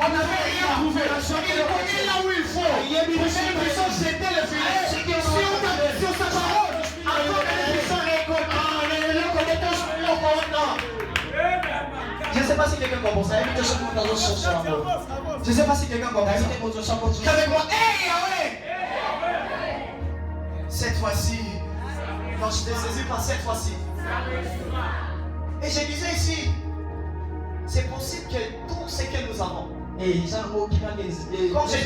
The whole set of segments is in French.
On n'avait rien trouvé. Il connaît là où il faut. Prochaine puissance, c'était le filet. Si on t'appuie sur sa parole, avant que les puissants je ne sais pas si quelqu'un comprend ça. Je ne sais pas si quelqu'un comprend ça. Avec moi, hey Yahweh! Cette fois-ci, quand je t'ai saisi par cette fois-ci. Et je disais ici, c'est possible que tout ce que nous avons. Comme je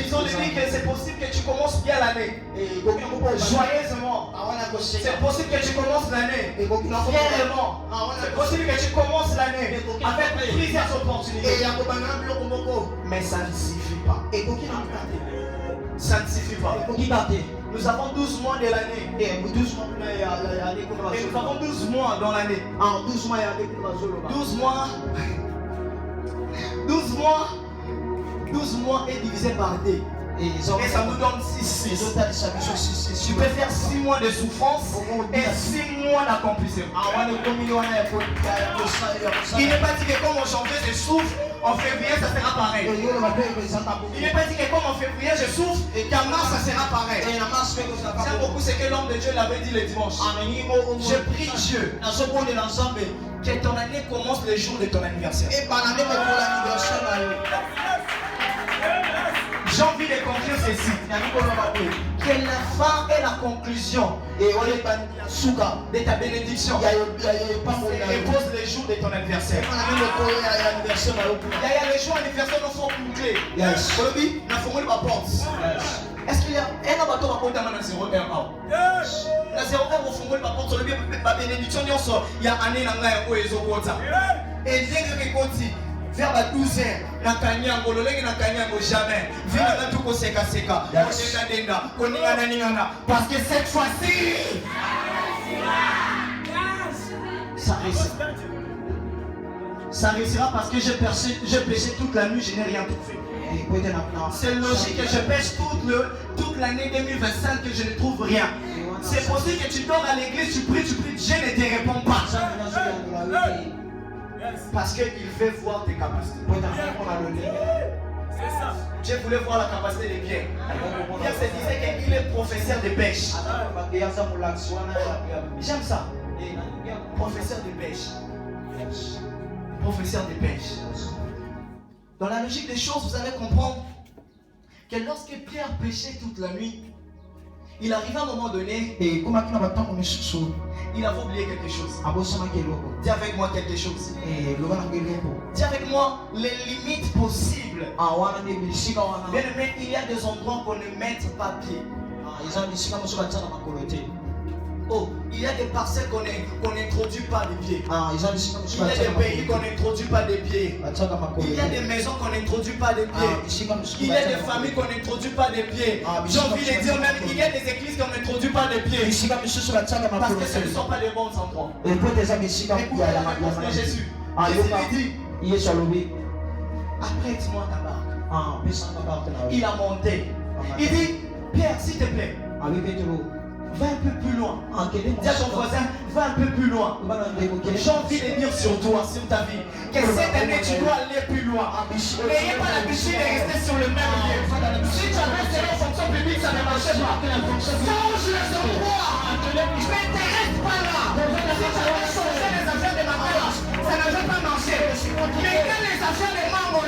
disais au début que c'est possible que tu commences bien l'année. Joyeusement. C'est possible que tu commences l'année fièrement. C'est possible que tu commences l'année avec plusieurs opportunités. Mais ça ne suffit pas. Ça ne suffit pas. Nous avons 12 mois de l'année. Et nous avons 12 mois dans l'année. 12 mois est divisé par 2. Et ça nous donne 6. Tu peux faire 6 mois de souffrance et 6 mois d'accomplissement. Il n'est pas dit que comme en janvier je souffre, en février ça sera pareil. Il n'est pas dit que comme en février je souffre et qu'en mars ça sera pareil. J'aime beaucoup ce que l'homme de Dieu l'avait dit le dimanche. Je prie Dieu que ton année commence le jour de ton anniversaire. J'ai envie de conclure ceci. Que la fin et la conclusion de ta bénédiction repose le jour de ton anniversaire. Il y a le jour anniversaire, il faut boucler. Est-ce qu'il y a un abattoir à côté de la 01? La 01 au fond de la porte, la bénédiction, il y a un année dans la et dès que vers la 12h, na kanyango, lolenge na kanyango jamais. Vina na tuko seka seka. Parce que cette fois-ci, ça réussira. Ça réussira parce que j'ai péché toute la nuit, je n'ai rien trouvé. C'est logique que je pêche toute l'année 2025 que je ne trouve rien. C'est possible que tu dors à l'église, tu pries, Dieu ne te répond pas. Parce qu'il veut voir tes capacités. Dieu voulait voir la capacité de Pierre. Pierre se disait qu'il est professeur de pêche. J'aime ça. Professeur de pêche. Professeur de pêche. Dans la logique des choses, vous allez comprendre que lorsque Pierre pêchait toute la nuit, il arrive à un moment donné et il avait oublié quelque chose. Dis avec moi quelque chose. Dis avec moi les limites possibles. Bien aimé, il y a des endroits qu'on ne met pas pied. Oh, il y a des parcelles qu'on n'introduit pas des pieds. Il y a des pays qu'on n'introduit pas des pieds. Il y a des maisons qu'on n'introduit pas des pieds. Il y a des familles qu'on n'introduit pas des pieds. J'ai envie de dire même, il y a des églises qu'on n'introduit pas des pieds. Parce que ce ne sont pas des bons endroits. Écoutez la réponse de Jésus. Jésus lui dit, apprête-moi ta barque. Il a monté. Il dit, Pierre, s'il te plaît, va un peu plus loin. Dis à ton voisin, va un peu plus loin. J'ai envie de dire sur toi, sur ta vie, que cette année tu dois aller plus loin. N'ayez pas l'habitude de rester sur le même lieu. Si tu as resté en fonction publique, ça ne marche pas. Change les endroits. Ne t'intéresse pas là. Si tu as changé les affaires de ma mère, ça ne va pas marcher. Mais quand les affaires de maman,